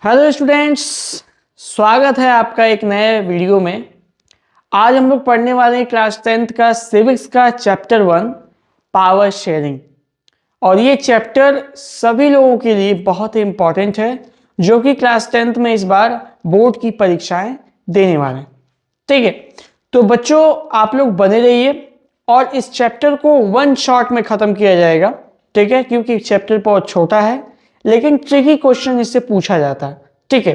Hello students, स्वागत है आपका एक नए वीडियो में। आज हम लोग पढ़ने वाले हैं क्लास 10th का सिविक्स का चैप्टर 1 पावर शेयरिंग। और ये चैप्टर सभी लोगों के लिए बहुत ही इम्पॉर्टेंट है जो कि क्लास 10th में इस बार बोर्ड की परीक्षाएं देने वाले हैं। ठीक है, तो बच्चों आप लोग बने रहिए और इस चैप्टर को वन शॉट में ख़त्म किया जाएगा। ठीक है, क्योंकि चैप्टर बहुत छोटा है लेकिन ट्रिकी क्वेश्चन इससे पूछा जाता है। ठीक है,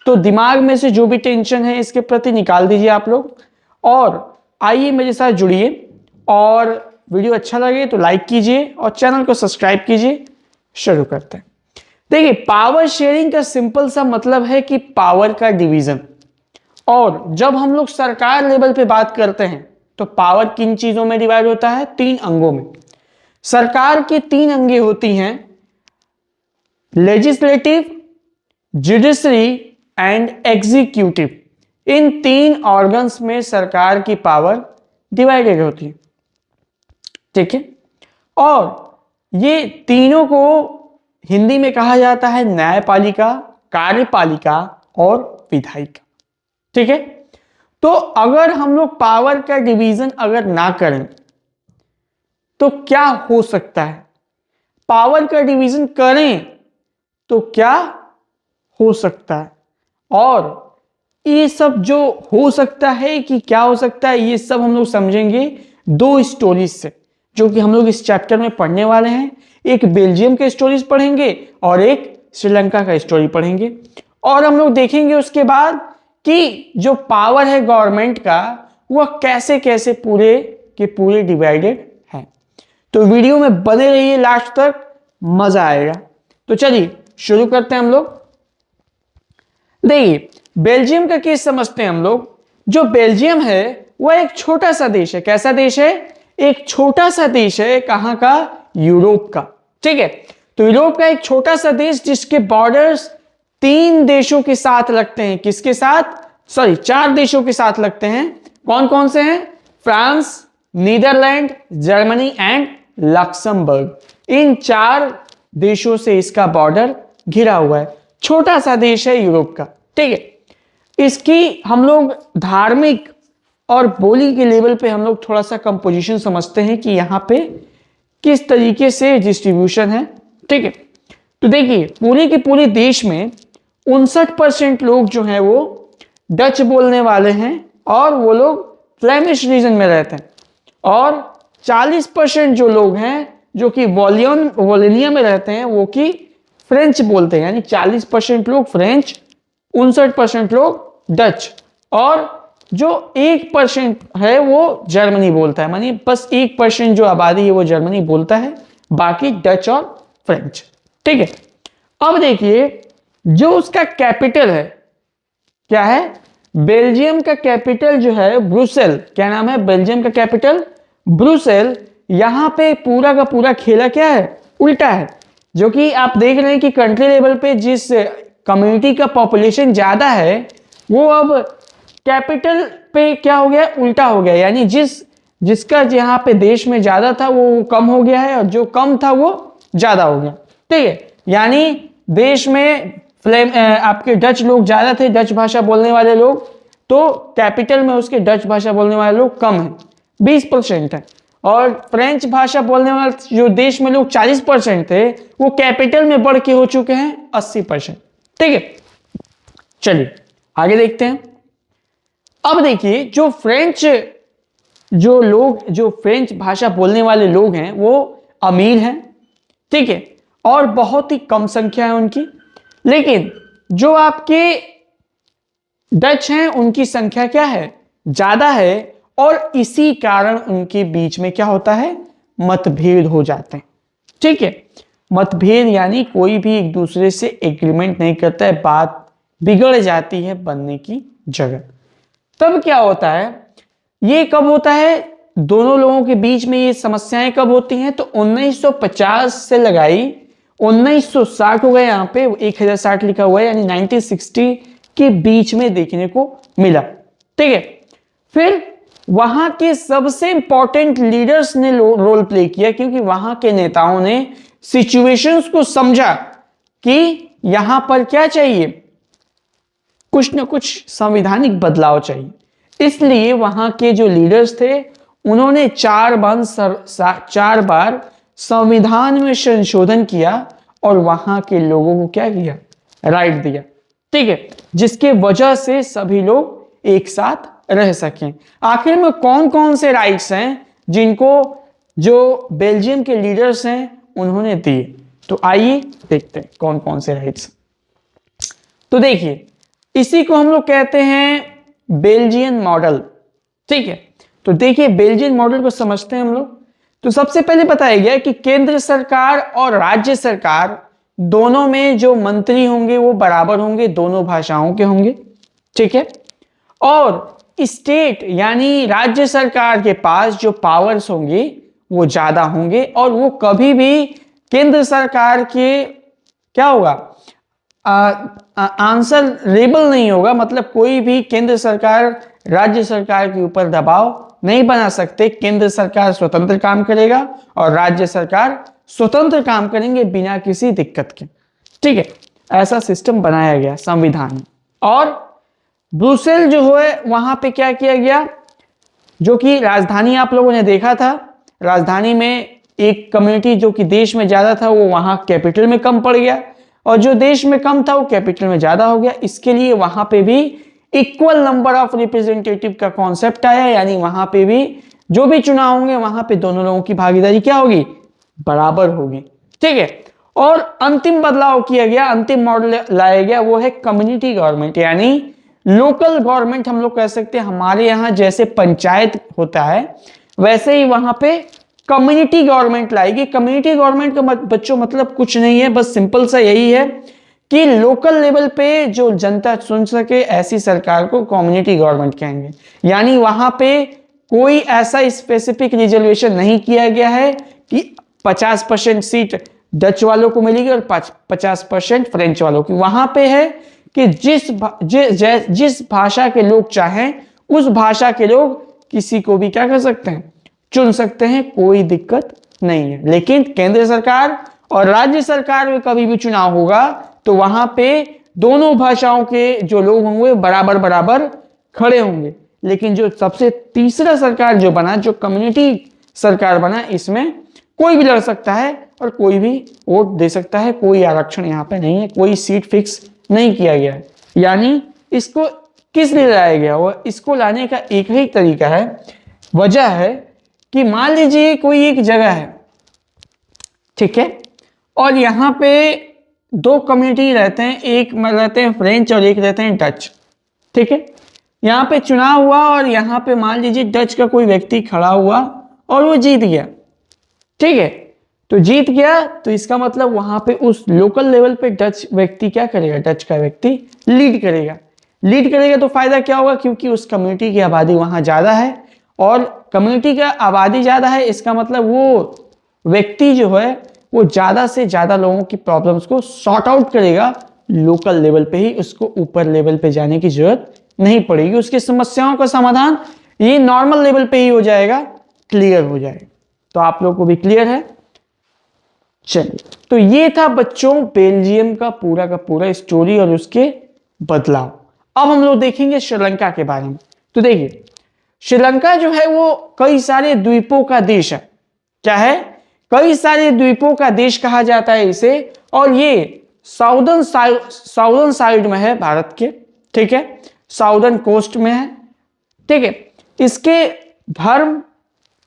तो दिमाग में से जो भी टेंशन है इसके प्रति निकाल दीजिए आप लोग और आइए मेरे साथ जुड़िए। और वीडियो अच्छा लगे तो लाइक कीजिए और चैनल को सब्सक्राइब कीजिए। शुरू करते हैं। देखिए, पावर शेयरिंग का सिंपल सा मतलब है कि पावर का डिवीजन। और जब हम लोग सरकार लेवल पे बात करते हैं तो पावर किन चीजों में डिवाइड होता है? 3 अंगों में। सरकार की 3 अंगें होती हैं, legislative, judiciary and executive. In 3 organs में सरकार की पावर डिवाइडेड होती है। ठीक है, और ये तीनों को हिंदी में कहा जाता है न्यायपालिका, कार्यपालिका और विधायिका। ठीक है, तो अगर हम लोग पावर का डिवीजन अगर ना करें तो क्या हो सकता है? पावर का डिवीजन करें तो क्या हो सकता है? और ये सब जो हो सकता है कि क्या हो सकता है, ये सब हम लोग समझेंगे 2 स्टोरीज से जो कि हम लोग इस चैप्टर में पढ़ने वाले हैं। एक बेल्जियम के स्टोरीज पढ़ेंगे और एक श्रीलंका का स्टोरी पढ़ेंगे। और हम लोग देखेंगे उसके बाद कि जो पावर है गवर्नमेंट का वह कैसे कैसे पूरे के पूरे डिवाइडेड है। तो वीडियो में बने रहिए लास्ट तक, मजा आएगा। तो चलिए शुरू करते हैं हम लोग। देखिए, बेल्जियम का केस समझते हैं हम लोग। जो बेल्जियम है वह एक छोटा सा देश है। कैसा देश है? एक छोटा सा देश है। कहां का? यूरोप का। ठीक है, तो यूरोप का एक छोटा सा देश जिसके बॉर्डर्स 3 देशों के साथ लगते हैं। किसके साथ? 4 देशों के साथ लगते हैं। कौन कौन से हैं? France, Netherland, Germany and Luxembourg. इन 4 देशों से इसका बॉर्डर घिरा हुआ है। छोटा सा देश है यूरोप का। ठीक है, इसकी हम लोग धार्मिक और बोली के लेवल पे हम लोग थोड़ा सा कंपोजिशन समझते हैं कि यहाँ पे किस तरीके से डिस्ट्रीब्यूशन है। ठीक है, तो देखिए पूरे के पूरे देश में 59% लोग जो हैं वो डच बोलने वाले हैं और वो लोग फ्लेमिश रीजन में रहते हैं। और 40% जो लोग हैं जो कि वॉलोनिया में रहते हैं वो कि फ्रेंच बोलते हैं। यानी 40% लोग फ्रेंच, 59% लोग डच और जो 1% है वो जर्मनी बोलता है। मानिए बस 1% जो आबादी है वो जर्मनी बोलता है, बाकी डच और फ्रेंच। ठीक है, अब देखिए जो उसका कैपिटल है, क्या है? बेल्जियम का कैपिटल जो है ब्रुसेल। क्या नाम है बेल्जियम का कैपिटल? ब्रुसेल। यहां पे पूरा का पूरा खेला क्या है? उल्टा है। जो कि आप देख रहे हैं कि कंट्री लेवल पे जिस कम्युनिटी का पॉपुलेशन ज्यादा है वो अब कैपिटल पे क्या हो गया? उल्टा हो गया। यानी जिसका यहाँ पे देश में ज्यादा था वो कम हो गया है और जो कम था वो ज्यादा हो गया। ठीक है, यानी देश में आपके डच लोग ज्यादा थे, डच भाषा बोलने वाले लोग, तो कैपिटल में उसके डच भाषा बोलने वाले लोग कम है, 20% है। और फ्रेंच भाषा बोलने वाले जो देश में लोग 40% थे वो कैपिटल में बढ़ के हो चुके हैं 80%। ठीक है, चलिए आगे देखते हैं। अब देखिए जो फ्रेंच भाषा बोलने वाले लोग हैं वो अमीर हैं। ठीक है, और बहुत ही कम संख्या है उनकी। लेकिन जो आपके डच हैं उनकी संख्या क्या है? ज्यादा है। और इसी कारण उनके बीच में क्या होता है? मतभेद हो जाते हैं। ठीक है, मतभेद यानी कोई भी एक दूसरे से एग्रीमेंट नहीं करता है, बात बिगड़ जाती है बनने की जगह। तब क्या होता है? ये कब होता है दोनों लोगों के बीच में? ये समस्याएं कब होती हैं? तो 1950 से लगाई 1960 हो गए। यहां पे 1060 लिखा हुआ है, यानी 1960 के बीच में देखने को मिला। ठीक है, फिर वहां के सबसे इंपॉर्टेंट लीडर्स ने रोल प्ले किया क्योंकि वहां के नेताओं ने सिचुएशंस को समझा कि यहां पर क्या चाहिए? कुछ न कुछ संवैधानिक बदलाव चाहिए। इसलिए वहां के जो लीडर्स थे उन्होंने 4 बार संविधान में संशोधन किया और वहां के लोगों को क्या किया, राइट दिया। ठीक है, जिसके वजह से सभी लोग एक साथ रह सकें। आखिर में कौन कौन से राइट्स हैं जिनको जो बेल्जियम के लीडर्स हैं उन्होंने दिए, तो आइए देखते हैं कौन कौन से राइट्स। तो देखिए, इसी को हम लोग कहते हैं बेल्जियन मॉडल। ठीक है, तो देखिए बेल्जियन मॉडल को समझते हैं हम लोग। तो सबसे पहले बताया गया कि केंद्र सरकार और राज्य सरकार दोनों में जो मंत्री होंगे वो बराबर होंगे, दोनों भाषाओं के होंगे। ठीक है, और स्टेट यानी राज्य सरकार के पास जो पावर्स होंगे वो ज्यादा होंगे और वो कभी भी केंद्र सरकार के क्या होगा, आंसर रेबल नहीं होगा। मतलब कोई भी केंद्र सरकार राज्य सरकार के ऊपर दबाव नहीं बना सकते। केंद्र सरकार स्वतंत्र काम करेगा और राज्य सरकार स्वतंत्र काम करेंगे बिना किसी दिक्कत के। ठीक है, ऐसा सिस्टम बनाया गया संविधान में। और ब्रुसेल जो है वहां पे क्या किया गया, जो कि राजधानी आप लोगों ने देखा था, राजधानी में एक कम्युनिटी जो कि देश में ज्यादा था वो वहां कैपिटल में कम पड़ गया और जो देश में कम था वो कैपिटल में ज्यादा हो गया। इसके लिए वहां पे भी इक्वल नंबर ऑफ रिप्रेजेंटेटिव का कॉन्सेप्ट आया, यानी वहां पे भी जो भी चुनाव होंगे वहां पे दोनों लोगों की भागीदारी क्या होगी, बराबर होगी। ठीक है, और अंतिम बदलाव किया गया, अंतिम मॉडल लाया गया, वो है कम्युनिटी गवर्नमेंट यानी लोकल गवर्नमेंट हम लोग कह सकते हैं। हमारे यहाँ जैसे पंचायत होता है वैसे ही वहां पे कम्युनिटी गवर्नमेंट लाएगी। कम्युनिटी गवर्नमेंट का बच्चों मतलब कुछ नहीं है, बस सिंपल सा यही है कि लोकल लेवल पे जो जनता चुन सके ऐसी सरकार को कम्युनिटी गवर्नमेंट कहेंगे। यानी वहां पे कोई ऐसा स्पेसिफिक रिजर्वेशन नहीं किया गया है कि 50% सीट डच वालों को मिलेगी और 50% फ्रेंच वालों की। वहां पे है कि जिस भाषा के लोग चाहें उस भाषा के लोग किसी को भी क्या कर सकते हैं, चुन सकते हैं, कोई दिक्कत नहीं है। लेकिन केंद्र सरकार और राज्य सरकार में कभी भी चुनाव होगा तो वहां पे दोनों भाषाओं के जो लोग होंगे बराबर बराबर खड़े होंगे। लेकिन जो सबसे तीसरा सरकार जो बना, जो कम्युनिटी सरकार बना, इसमें कोई भी लड़ सकता है और कोई भी वोट दे सकता है। कोई आरक्षण यहाँ पे नहीं है, कोई सीट फिक्स नहीं किया गया है। यानी इसको किस लिए लाया गया, वो इसको लाने का एक ही तरीका है, वजह है कि मान लीजिए कोई एक जगह है, ठीक है, और यहाँ पे 2 कम्युनिटी रहते हैं, एक रहते हैं फ्रेंच और एक रहते हैं डच। ठीक है, यहाँ पे चुनाव हुआ और यहाँ पे मान लीजिए डच का कोई व्यक्ति खड़ा हुआ और वो जीत गया। ठीक है, तो जीत गया तो इसका मतलब वहां पे उस लोकल लेवल पे डच व्यक्ति क्या करेगा, डच का व्यक्ति लीड करेगा। लीड करेगा तो फायदा क्या होगा, क्योंकि उस कम्युनिटी की आबादी वहां ज्यादा है और कम्युनिटी का आबादी ज्यादा है, इसका मतलब वो व्यक्ति जो है वो ज्यादा से ज्यादा लोगों की प्रॉब्लम्स को सॉर्ट आउट करेगा लोकल लेवल पे ही। उसको ऊपर लेवल पे जाने की जरूरत नहीं पड़ेगी, उसकी समस्याओं का समाधान ये नॉर्मल लेवल पे ही हो जाएगा, क्लियर हो जाएगा। तो आप लोगों को भी क्लियर है। चलिए, तो ये था बच्चों बेल्जियम का पूरा स्टोरी और उसके बदलाव। अब हम लोग देखेंगे श्रीलंका के बारे में। तो देखिए, श्रीलंका जो है वो कई सारे द्वीपों का देश है। क्या है, कई सारे द्वीपों का देश कहा जाता है इसे, और ये साउदर्न साइड में है भारत के। ठीक है, साउदर्न कोस्ट में है। ठीक है, इसके धर्म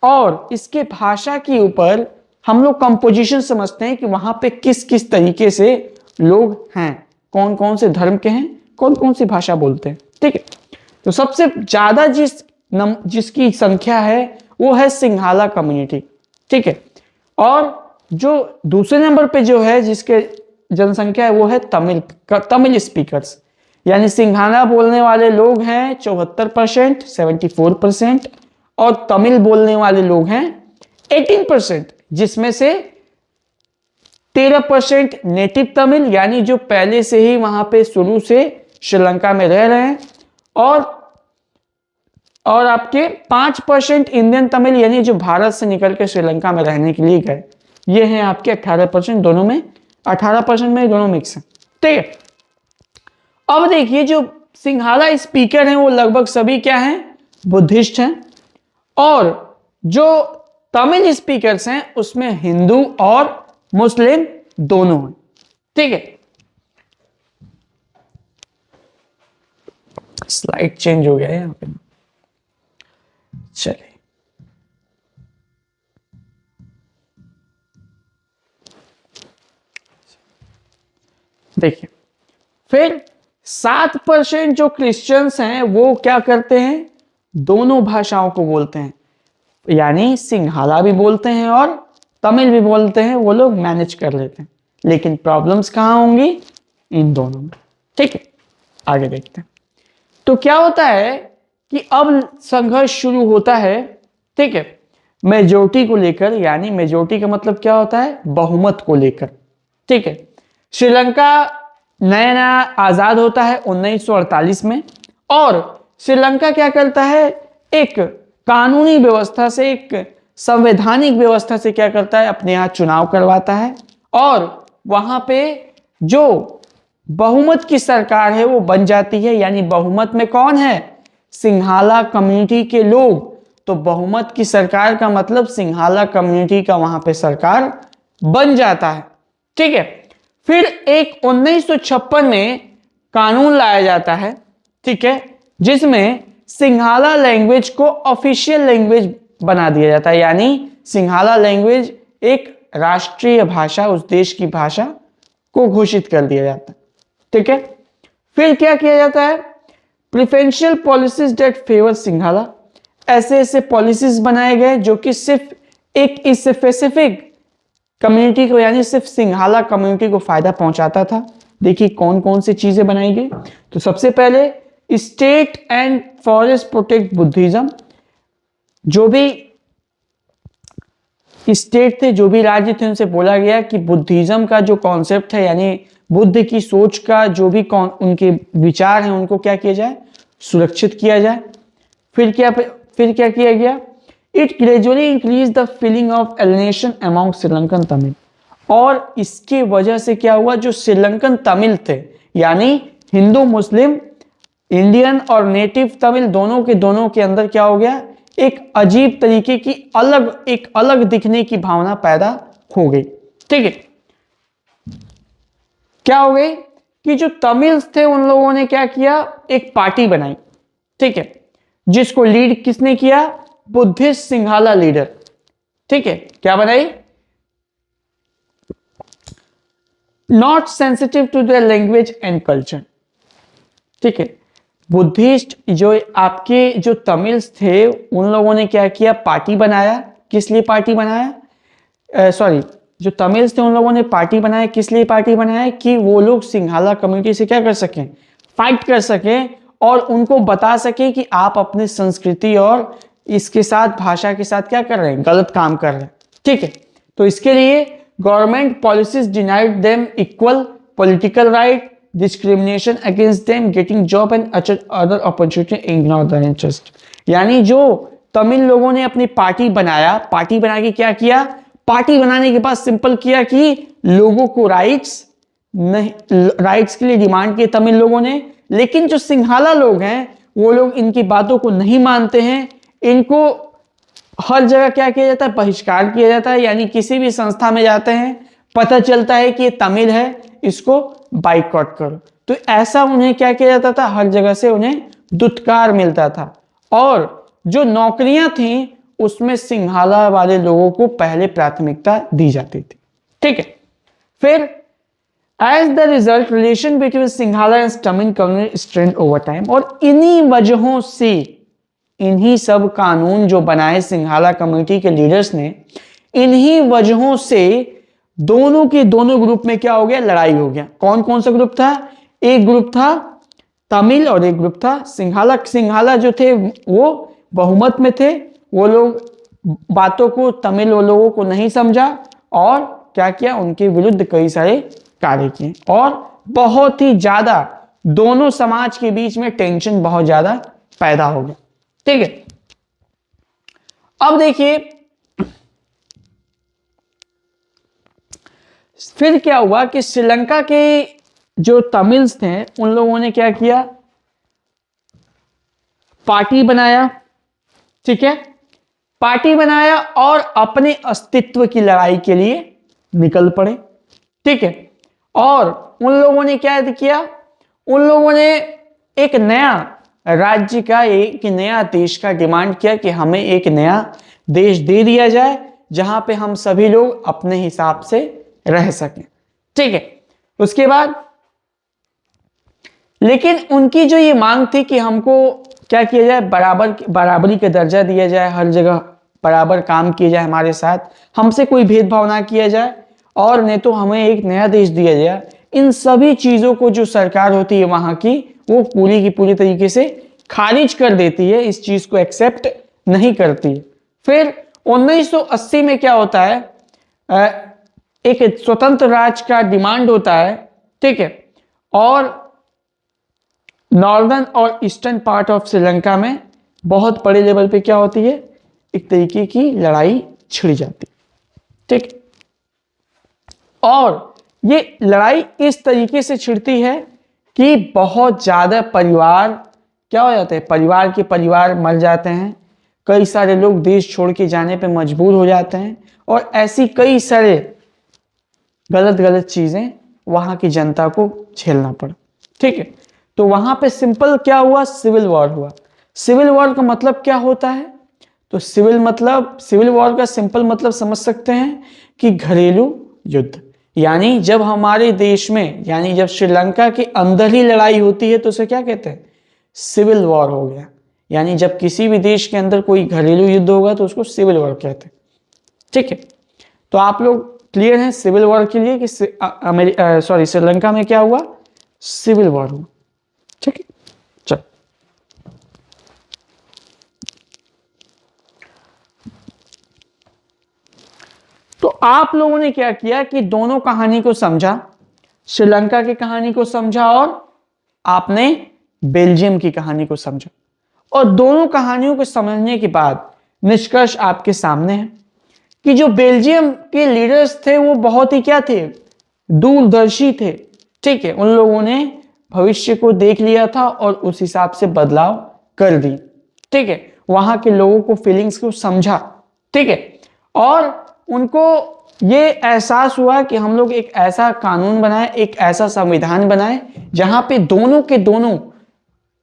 और इसके भाषा के ऊपर हम लोग कंपोजिशन समझते हैं कि वहां पे किस किस तरीके से लोग हैं, कौन कौन से धर्म के हैं, कौन कौन सी भाषा बोलते हैं। ठीक है, तो सबसे ज्यादा जिसकी संख्या है वो है सिंघाला कम्युनिटी। ठीक है, और जो दूसरे नंबर पे जो है जिसके जनसंख्या है वो है तमिल स्पीकर्स, यानी सिंघाला बोलने वाले लोग हैं 74%, 74%, और तमिल बोलने वाले लोग हैं 18%, जिसमें से 13% नेटिव तमिल यानी जो पहले से ही वहां पे शुरू से श्रीलंका में रह रहे हैं, और आपके 5% इंडियन तमिल यानी जो भारत से निकल के श्रीलंका में रहने के लिए गए। ये हैं आपके 18%, दोनों में 18% में दोनों मिक्स हैं। ठीक है, अब देखिए जो सिंहाला स्पीकर हैं वो लगभग सभी क्या हैं, बुद्धिस्ट हैं, और जो तमिल स्पीकर्स हैं उसमें हिंदू और मुस्लिम दोनों हैं। ठीक है, स्लाइड चेंज हो गया है यहां पे, चलिए देखिए, फिर 7% जो क्रिश्चियंस हैं वो क्या करते हैं, दोनों भाषाओं को बोलते हैं, यानी सिंहाला भी बोलते हैं और तमिल भी बोलते हैं, वो लोग मैनेज कर लेते हैं। लेकिन प्रॉब्लम्स कहां होंगी, इन दोनों में। ठीक है, आगे देखते हैं। तो क्या होता है कि अब संघर्ष शुरू होता है, ठीक है, मेजोरिटी को लेकर, यानी मेजोरिटी का मतलब क्या होता है, बहुमत को लेकर। ठीक है, श्रीलंका नया नया आजाद होता है 1948 में, और श्रीलंका क्या करता है, एक कानूनी व्यवस्था से, एक संवैधानिक व्यवस्था से क्या करता है, अपने यहां चुनाव करवाता है, और वहां पे जो बहुमत की सरकार है वो बन जाती है। यानी बहुमत में कौन है, सिंहाला कम्युनिटी के लोग। तो बहुमत की सरकार का मतलब सिंहाला कम्युनिटी का वहां पे सरकार बन जाता है। ठीक है, फिर एक 1956 में कानून लाया जाता है, ठीक है, जिसमें सिंहाला लैंग्वेज को ऑफिशियल लैंग्वेज बना दिया जाता है। यानी सिंहाला लैंग्वेज एक राष्ट्रीय भाषा, उस देश की भाषा को घोषित कर दिया जाता है। ठीक है, फिर क्या किया जाता है, प्रिफरेंशियल पॉलिसीज दैट फेवर सिंहाला, ऐसे ऐसे पॉलिसीज बनाए गए जो कि सिर्फ एक स्पेसिफिक कम्युनिटी को, यानी सिर्फ सिंहाला कम्युनिटी को फायदा पहुंचाता था। देखिए कौन कौन सी चीजें बनाई गई। तो सबसे पहले state and forest protect Buddhism, जो भी स्टेट थे, जो भी राज्य थे, उनसे बोला गया कि बुद्धिज्म का जो कॉन्सेप्ट है, यानी बुद्ध की सोच का जो भी उनके विचार हैं, उनको क्या किया जाए, सुरक्षित किया जाए। फिर क्या किया गया, it gradually increase the feeling of alienation among Sri Lankan Tamil, और इसके वजह से क्या हुआ, जो श्रीलंकन तमिल थे, यानी हिंदू मुस्लिम, इंडियन और नेटिव तमिल, दोनों के अंदर क्या हो गया, एक अजीब तरीके की एक अलग दिखने की भावना पैदा हो गई। ठीक है, क्या हो गई कि जो तमिल्स थे उन लोगों ने क्या किया, एक पार्टी बनाई। ठीक है, जिसको लीड किसने किया, बुद्धिस्ट सिंहाला लीडर। ठीक है, क्या बनाई, not sensitive to the language and culture. ठीक है, बुद्धिस्ट जो आपके जो तमिल्स थे उन लोगों ने क्या किया, पार्टी बनाया। किस लिए पार्टी बनाया, सॉरी, जो तमिल्स थे उन लोगों ने पार्टी बनाया। किस लिए पार्टी बनाया, कि वो लोग सिंहाला कम्युनिटी से क्या कर सकें, फाइट कर सकें, और उनको बता सकें कि आप अपने संस्कृति और इसके साथ, भाषा के साथ क्या कर रहे हैं, गलत काम कर रहे हैं। ठीक है, तो इसके लिए government policies denied them equal political right, discrimination against them, getting job and other opportunity, ignore the interest. यानी जो तमिल लोगों ने अपनी पार्टी बनाया, पार्टी बना के क्या किया, पार्टी बनाने के बाद सिंपल किया कि लोगों को राइट्स के लिए डिमांड किए तमिल लोगों ने। लेकिन जो सिंहाला लोग हैं वो लोग इनकी बातों को नहीं मानते हैं, इनको हर जगह क्या किया जाता है, बहिष्कार किया जाता है। यानी किसी भी संस्था में जाते हैं, पता चलता है कि ये तमिल है, इसको बाइकआउट करो। तो ऐसा उन्हें क्या किया जाता था, हर जगह से उन्हें दुत्कार मिलता था, और जो नौकरियां थी उसमें सिंहाला वाले लोगों को पहले प्राथमिकता दी जाती थी। ठीक है, फिर as the result relation between Sinhala and Tamil community strength over time, और इन्हीं वजहों से, इन्हीं सब कानून जो बनाए सिंहाला कम्युनिटी के लीडर्स ने, इन्हीं वजहों से दोनों के दोनों ग्रुप में क्या हो गया, लड़ाई हो गया। कौन कौन सा ग्रुप था, एक ग्रुप था तमिल और एक ग्रुप था सिंहाला। सिंहाला जो थे वो बहुमत में थे, वो लोग बातों को तमिल लोगों को नहीं समझा और क्या किया, उनके विरुद्ध कई सारे कार्य किए, और बहुत ही ज्यादा दोनों समाज के बीच में टेंशन बहुत ज्यादा पैदा हो गया। ठीक है, अब देखिए फिर क्या हुआ कि श्रीलंका के जो तमिल्स थे उन लोगों ने क्या किया, पार्टी बनाया, ठीक है, पार्टी बनाया और अपने अस्तित्व की लड़ाई के लिए निकल पड़े, ठीक है। और उन लोगों ने क्या किया, उन लोगों ने एक नया राज्य का, एक नया देश का डिमांड किया कि हमें एक नया देश दे दिया जाए जहां पे हम सभी लोग अपने हिसाब से रह सकें, ठीक है। उसके बाद लेकिन उनकी जो ये मांग थी कि हमको क्या किया जाए, बराबरी का दर्जा दिया जाए, हर जगह बराबर काम किया जाए हमारे साथ, हमसे कोई भेदभाव ना किया जाए, और नहीं तो हमें एक नया देश दिया जाए। इन सभी चीजों को जो सरकार होती है वहां की, वो पूरी की पूरी तरीके से खारिज कर देती है, इस चीज को एक्सेप्ट नहीं करती है। फिर 1980 में क्या होता है, एक स्वतंत्र राज्य का डिमांड होता है, ठीक है, और नॉर्दर्न और ईस्टर्न पार्ट ऑफ श्रीलंका में बहुत बड़े लेवल पे क्या होती है, एक तरीके की लड़ाई छिड़ जाती, ठीक। और ये लड़ाई इस तरीके से छिड़ती है कि बहुत ज्यादा परिवार क्या हो जाते हैं, परिवार के परिवार मर जाते हैं, कई सारे लोग देश छोड़ के जाने पे मजबूर हो जाते हैं, और ऐसी कई सारे गलत चीजें वहां की जनता को झेलना पड़ा, ठीक है। तो वहां पे सिंपल क्या हुआ, सिविल वॉर हुआ। सिविल वॉर का मतलब क्या होता है, तो सिविल वॉर का सिंपल मतलब समझ सकते हैं कि घरेलू युद्ध। यानी जब हमारे देश में, यानी जब श्रीलंका के अंदर ही लड़ाई होती है तो उसे क्या कहते हैं, सिविल वॉर हो गया। यानी जब किसी भी देश के अंदर कोई घरेलू युद्ध होगा तो उसको सिविल वॉर कहते हैं, ठीक है। तो आप लोग क्लियर हैं सिविल वॉर के लिए कि श्रीलंका में क्या हुआ, सिविल वॉर हुआ, ठीक है। चल, तो आप लोगों ने क्या किया कि दोनों कहानी को समझा, श्रीलंका की कहानी को समझा और आपने बेल्जियम की कहानी को समझा, और दोनों कहानियों को समझने के बाद निष्कर्ष आपके सामने है कि जो बेल्जियम के लीडर्स थे वो बहुत ही क्या थे, दूरदर्शी थे, ठीक है। उन लोगों ने भविष्य को देख लिया था और उस हिसाब से बदलाव कर दी, ठीक है। वहां के लोगों को फीलिंग्स को समझा, ठीक है, और उनको ये एहसास हुआ कि हम लोग एक ऐसा कानून बनाए, एक ऐसा संविधान बनाए जहां पे दोनों के दोनों,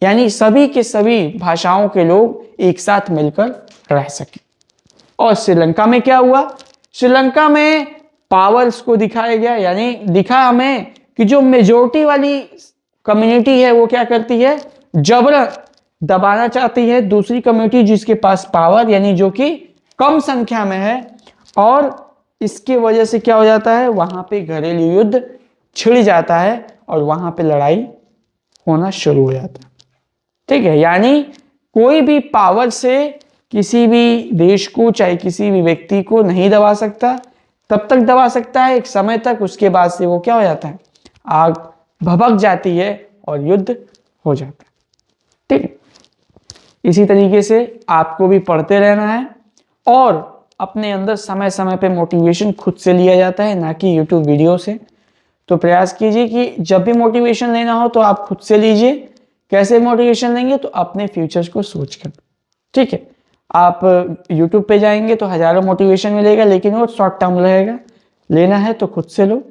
यानी सभी के सभी भाषाओं के लोग एक साथ मिलकर रह सके। और श्रीलंका में क्या हुआ, श्रीलंका में पावर्स को दिखाया गया, यानी दिखा हमें कि जो मेजोरिटी वाली कम्युनिटी है वो क्या करती है, जबरन दबाना चाहती है दूसरी कम्युनिटी जिसके पास पावर, यानी जो कि कम संख्या में है, और इसके वजह से क्या हो जाता है, वहां पे घरेलू युद्ध छिड़ जाता है और वहां पे लड़ाई होना शुरू हो जाता है, ठीक है। यानी कोई भी पावर से किसी भी देश को, चाहे किसी भी व्यक्ति को नहीं दबा सकता, तब तक दबा सकता है एक समय तक, उसके बाद से वो क्या हो जाता है, आग भभक जाती है और युद्ध हो जाता है, ठीक है। इसी तरीके से आपको भी पढ़ते रहना है और अपने अंदर समय समय पे मोटिवेशन खुद से लिया जाता है, ना कि यूट्यूब वीडियो से। तो प्रयास कीजिए कि जब भी मोटिवेशन लेना हो तो आप खुद से लीजिए। कैसे मोटिवेशन लेंगे, तो अपने फ्यूचर्स को सोचकर, ठीक है। आप यूट्यूब पे जाएंगे तो हजारों मोटिवेशन मिलेगा, लेकिन वो शॉर्ट टर्म रहेगा। लेना है तो खुद से लो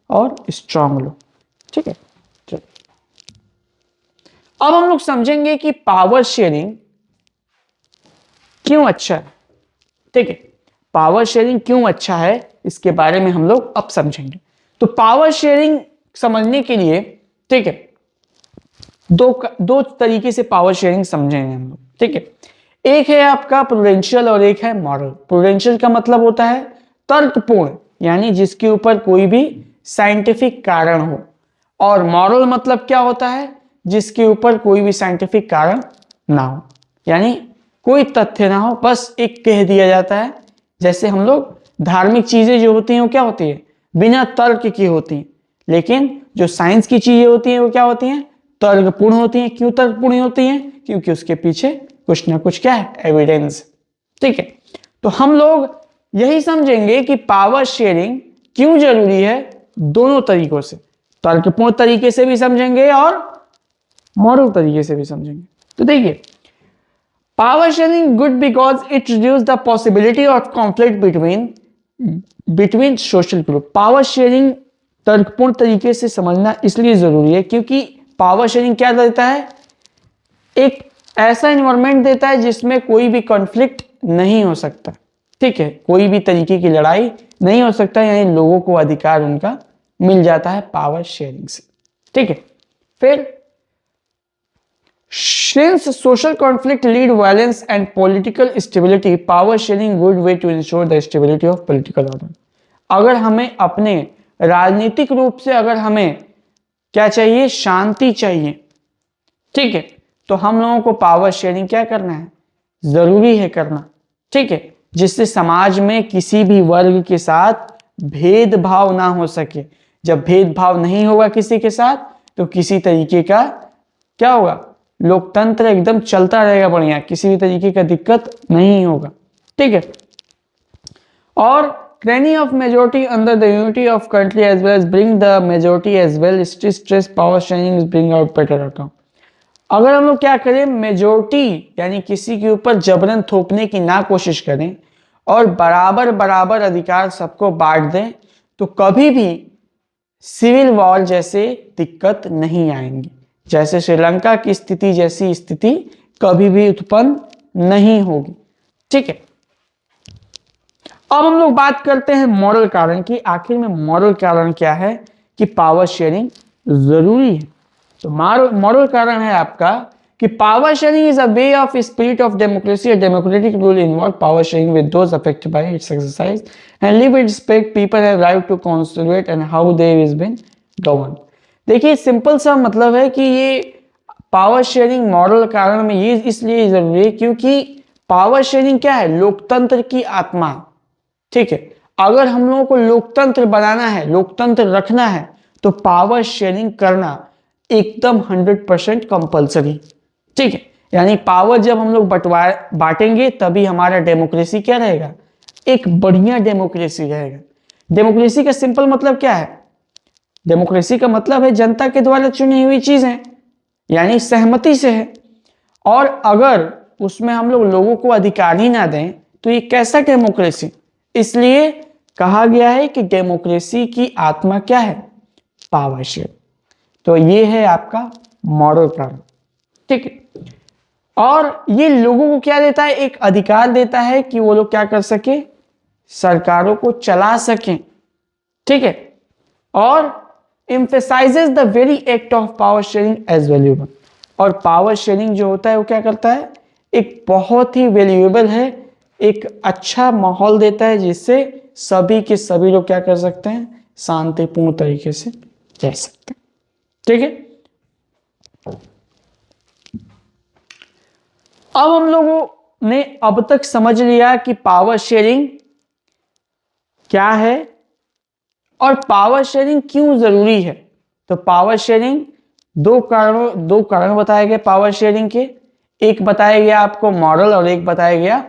और स्ट्रांग लो, ठीक है। चलो अब हम लोग समझेंगे कि पावर शेयरिंग क्यों अच्छा है, ठीक है। पावर शेयरिंग क्यों अच्छा है इसके बारे में हम लोग अब समझेंगे। तो पावर शेयरिंग समझने के लिए, ठीक है, दो तरीके से पावर शेयरिंग समझेंगे हम लोग, ठीक है। एक है आपका प्रूडेंशियल और एक है मॉरल। प्रूडेंशियल का मतलब होता है तर्कपूर्ण, यानी जिसके ऊपर कोई भी साइंटिफिक कारण हो, और मॉरल मतलब क्या होता है, जिसके ऊपर कोई भी साइंटिफिक कारण ना हो, यानी कोई तथ्य ना हो, बस एक कह दिया जाता है। जैसे हम लोग धार्मिक चीजें जो होती हैं वो क्या होती है, बिना तर्क की होती हैं, लेकिन जो साइंस की चीजें होती हैं वो क्या होती हैं, तर्कपूर्ण होती हैं। क्यों तर्कपूर्ण होती हैं, क्योंकि उसके पीछे कुछ ना कुछ क्या है, एविडेंस, ठीक है। तो हम लोग यही समझेंगे कि पावर शेयरिंग क्यों जरूरी है, दोनों तरीकों से, तर्कपूर्ण तरीके से भी समझेंगे और मॉरल तरीके से भी समझेंगे। तो देखिए, power sharing good because it reduce the possibility of conflict between social group. Power sharing तर्कपूर्ण तरीके से समझना इसलिए जरूरी है क्योंकि पावर शेयरिंग क्या देता है, एक ऐसा इन्वायरमेंट देता है जिसमें कोई भी कॉन्फ्लिक्ट नहीं हो सकता, ठीक है, कोई भी तरीके की लड़ाई नहीं हो सकता, यानी लोगों को अधिकार उनका मिल जाता है पावर शेयरिंग से, ठीक है। फिर since social conflict lead violence and political stability, power sharing good way to ensure the stability of political order। अगर हमें अपने राजनीतिक रूप से अगर हमें क्या चाहिए, शांति चाहिए, ठीक है, तो हम लोगों को पावर शेयरिंग क्या करना है, जरूरी है करना, ठीक है, जिससे समाज में किसी भी वर्ग के साथ भेदभाव ना हो सके। जब भेदभाव नहीं होगा किसी के साथ तो किसी तरीके का क्या होगा, लोकतंत्र एकदम चलता रहेगा बढ़िया, किसी भी तरीके का दिक्कत नहीं होगा, ठीक है। और training of majority under the unity of country as well as bring the majority as well stress power sharing bring out better outcome. अगर हम लोग क्या करें, मेजोरिटी यानी किसी के ऊपर जबरन थोपने की ना कोशिश करें और बराबर बराबर अधिकार सबको बांट दें तो कभी भी सिविल वॉर जैसे दिक्कत नहीं आएंगी, जैसे श्रीलंका की स्थिति जैसी स्थिति कभी भी उत्पन्न नहीं होगी, ठीक है। अब हम लोग बात करते हैं मॉरल कारण की, आखिर में मॉरल कारण क्या है कि पावर शेयरिंग जरूरी है। तो मॉरल कारण है आपका कि power sharing is a way of spirit of democracy, a democratic rule involve power sharing with those affected by its exercise and live it respect people have right to consolidate and how they is been govern. देखिए simple सा मतलब है कि ये power sharing moral कारण में ये इसलिए जरूरी है क्योंकि पावर शेयरिंग क्या है, लोकतंत्र की आत्मा, ठीक है। अगर हम लोगों को लोकतंत्र बनाना है, लोकतंत्र रखना है तो पावर शेयरिंग करना एकदम 100% कंपलसरी, ठीक है। यानी पावर जब हम लोग बांटेंगे तभी हमारा डेमोक्रेसी क्या रहेगा, एक बढ़िया डेमोक्रेसी रहेगा। डेमोक्रेसी का सिंपल मतलब क्या है, डेमोक्रेसी का मतलब है जनता के द्वारा चुनी हुई चीजें, यानी सहमति से है। और अगर उसमें हम लोग लोगों को अधिकार ही ना दें तो ये कैसा डेमोक्रेसी, इसलिए कहा गया है कि डेमोक्रेसी की आत्मा क्या है, पावर शेयर। तो ये है आपका मॉरल कारण, ठीक है। और ये लोगों को क्या देता है, एक अधिकार देता है कि वो लोग क्या कर सके, सरकारों को चला सकें, ठीक है। और emphasizes the very act of power sharing as valuable। और पावर शेयरिंग जो होता है वो क्या करता है, एक बहुत ही वैल्यूएबल है, एक अच्छा माहौल देता है जिससे सभी के सभी लोग क्या कर सकते हैं, शांतिपूर्ण तरीके से रह सकते हैं, ठीक है। अब हम लोगों ने अब तक समझ लिया कि पावर शेयरिंग क्या है और पावर शेयरिंग क्यों जरूरी है। तो पावर शेयरिंग दो कारण बताए गए पावर शेयरिंग के, एक बताया गया आपको मॉरल और एक बताया गया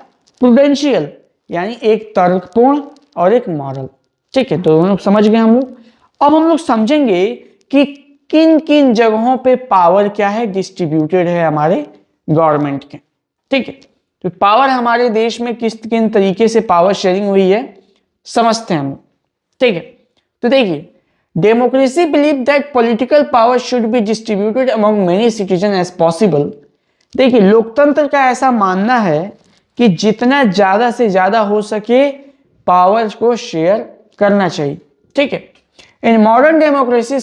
प्रूडेंशियल, यानी एक तर्कपूर्ण और एक मॉरल, ठीक है। तो हम लोग समझ गए हम लोग। अब हम लोग समझेंगे कि किन किन जगहों पे पावर क्या है, डिस्ट्रीब्यूटेड है हमारे गवर्नमेंट के, ठीक है। तो पावर हमारे देश में किस किन तरीके से पावर शेयरिंग हुई है समझते हैं हम लोग, ठीक है। तो देखिए, democracy believe that political power should be distributed among many citizen as possible. देखिए, लोकतंत्र का ऐसा मानना है कि जितना ज्यादा से ज्यादा हो सके पावर को शेयर करना चाहिए, ठीक है। In modern democracy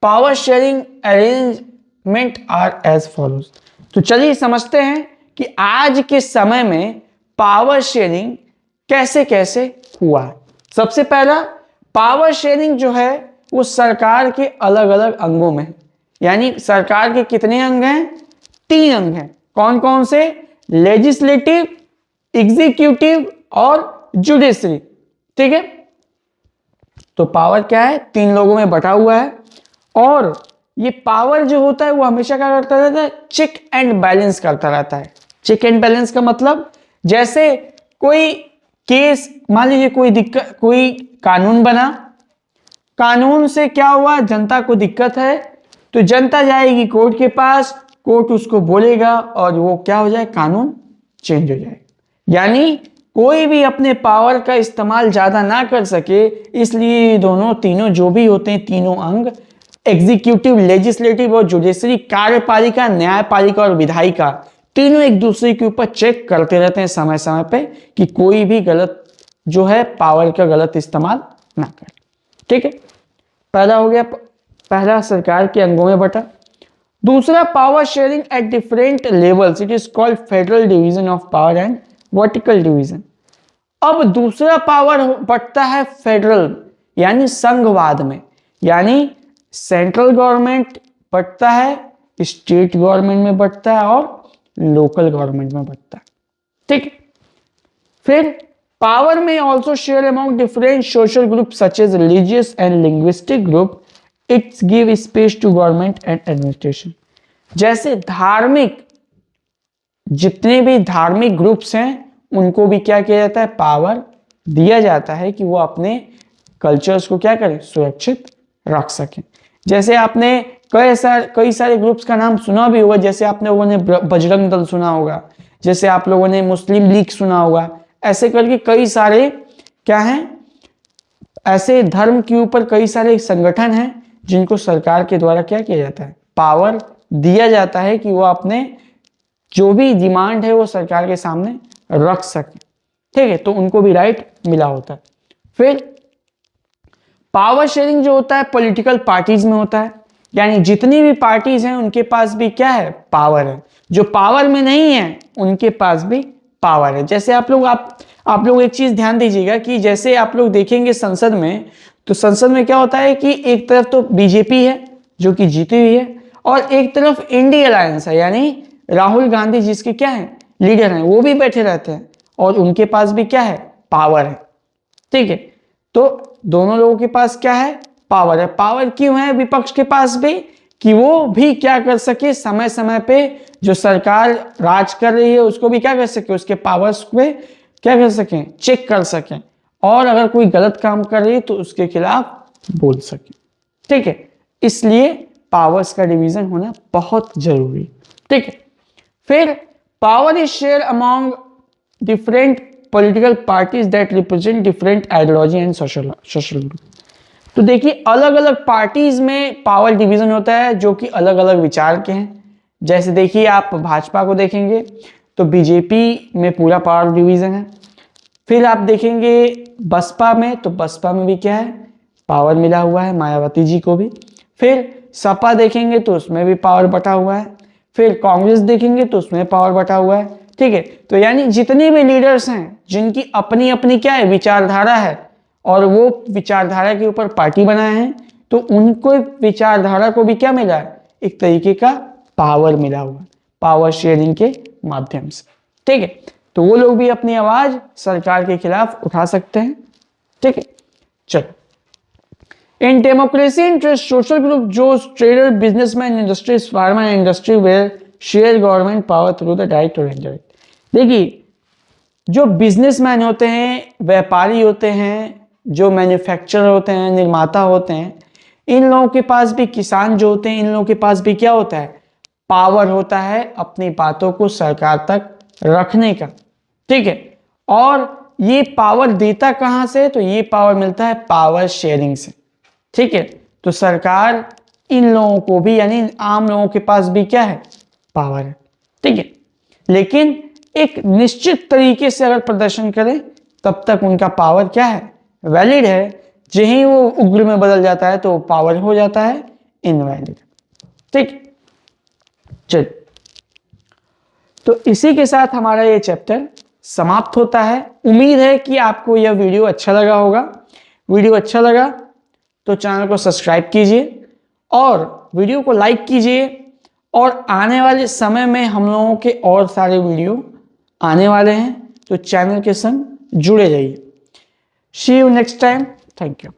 power sharing arrangement are as follows. तो चलिए समझते हैं कि आज के समय में पावर शेयरिंग कैसे कैसे हुआ है। सबसे पहला, पावर शेयरिंग जो है वो सरकार के अलग अलग अंगों में है, यानी सरकार के कितने अंग हैं, 3 अंग हैं। कौन कौन से, लेजिस्लेटिव, एग्जीक्यूटिव और जुडिशरी, ठीक है। तो पावर क्या है, 3 लोगों में बटा हुआ है। और ये पावर जो होता है वो हमेशा क्या करता रहता है, चेक एंड बैलेंस करता रहता है। चेक एंड बैलेंस का मतलब, जैसे कोई केस, मान लीजिए कोई दिक्कत, कोई कानून बना, कानून से क्या हुआ, जनता को दिक्कत है तो जनता जाएगी कोर्ट के पास, कोर्ट उसको बोलेगा और वो क्या हो जाए, कानून चेंज हो जाए। यानी कोई भी अपने पावर का इस्तेमाल ज्यादा ना कर सके, इसलिए दोनों तीनों जो भी होते हैं, तीनों अंग, एग्जीक्यूटिव, लेजिस्लेटिव और जुडिशरी, कार्यपालिका, न्यायपालिका और विधायिका, तीनों एक दूसरे के ऊपर चेक करते रहते हैं समय समय पे कि कोई भी गलत जो है पावर का गलत इस्तेमाल ना करे। ठीक है, पहला हो गया, पहला सरकार के अंगों में बटा। दूसरा power sharing at different levels, it is called federal division of power and vertical division. अब दूसरा पावर बटता है फेडरल यानी संघवाद में, यानी सेंट्रल गवर्नमेंट बटता है, स्टेट गवर्नमेंट में बटता है और लोकल गवर्नमेंट में बटता है। ठीक है, फिर पावर में also share among different social group such as religious and linguistic group, it's give space to government and administration. जैसे धार्मिक, जितने भी धार्मिक ग्रुप्स हैं उनको भी क्या किया जाता है, पावर दिया जाता है कि वो अपने कल्चर्स को क्या करें, सुरक्षित रख सकें। जैसे आपने कई सारे ग्रुप्स का नाम सुना भी होगा, जैसे आप लोगों ने बजरंग दल सुना होगा, जैसे आप लोगों ने मुस्लिम लीग सुना होगा, ऐसे करके कई सारे क्या हैं, ऐसे धर्म के ऊपर कई सारे संगठन हैं जिनको सरकार के द्वारा क्या किया जाता है, पावर दिया जाता है कि वो अपने जो भी डिमांड है वो सरकार के सामने रख सके। ठीक है, तो उनको भी राइट मिला होता है। फिर पावर शेयरिंग जो होता है पॉलिटिकल पार्टीज में होता है, यानी जितनी भी पार्टीज हैं उनके पास भी क्या है, पावर है। जो पावर में नहीं है उनके पास भी पावर है। जैसे आप लोग एक चीज ध्यान दीजिएगा कि जैसे आप लोग देखेंगे संसद में, तो संसद में क्या होता है कि एक तरफ तो बीजेपी है जो कि जीती हुई है, और एक तरफ इंडिया अलायंस है, यानी राहुल गांधी जिसके क्या है, लीडर हैं, वो भी बैठे रहते हैं और उनके पास भी क्या है, पावर है। ठीक है, तो दोनों लोगों के पास क्या है, पावर है। पावर क्यों है विपक्ष के पास भी, कि वो भी क्या कर सके, समय समय पे जो सरकार राज कर रही है उसको भी क्या कर सके, उसके पावर्स पे क्या कर सकें, चेक कर सकें, और अगर कोई गलत काम कर रही है तो उसके खिलाफ बोल सके। ठीक है, इसलिए पावर्स का डिवीजन होना बहुत जरूरी। ठीक है, फिर power is share among different political parties that represent different ideology and social group. तो देखिए अलग अलग पार्टीज में पावर डिवीजन होता है जो कि अलग अलग विचार के हैं। जैसे देखिए आप भाजपा को देखेंगे तो बीजेपी में पूरा पावर डिवीजन है। फिर आप देखेंगे बसपा में, तो बसपा में भी क्या है, पावर मिला हुआ है मायावती जी को भी। फिर सपा देखेंगे तो उसमें भी पावर बटा हुआ है। फिर कांग्रेस देखेंगे तो उसमें पावर बटा हुआ है। ठीक है, तो यानी जितने भी लीडर्स हैं जिनकी अपनी अपनी क्या है, विचारधारा है, और वो विचारधारा के ऊपर पार्टी बनाए हैं, तो उनको विचारधारा को भी क्या मिला है, एक तरीके का पावर मिला हुआ, पावर शेयरिंग के माध्यम से। ठीक है, तो वो लोग भी अपनी आवाज सरकार के खिलाफ उठा सकते हैं। ठीक है, चलो। In democracy interest social group जो trader, businessman, industries, farmer and industry where share government power through the direct or indirect. देखिए जो बिजनेसमैन होते हैं, व्यापारी होते हैं, जो मैन्युफैक्चरर होते हैं, निर्माता होते हैं, इन लोगों के पास भी, किसान जो होते हैं, इन लोगों के पास भी क्या होता है, पावर होता है अपनी बातों को सरकार तक रखने का। ठीक है, और ये पावर देता कहां से, तो ये पावर मिलता है पावर शेयरिंग से। ठीक है, तो सरकार इन लोगों को भी, यानी आम लोगों के पास भी क्या है, पावर है। ठीक है, लेकिन एक निश्चित तरीके से अगर प्रदर्शन करें तब तक उनका पावर क्या है, वैलिड है। जहीं वो उग्र में बदल जाता है तो पावर हो जाता है इनवैलिड। ठीक, चल, तो इसी के साथ हमारा ये चैप्टर समाप्त होता है। उम्मीद है कि आपको यह वीडियो अच्छा लगा होगा। वीडियो अच्छा लगा तो चैनल को सब्सक्राइब कीजिए और वीडियो को लाइक कीजिए, और आने वाले समय में हम लोगों के और सारे वीडियो आने वाले हैं, तो चैनल के संग जुड़े रहिए। See you next time. Thank you.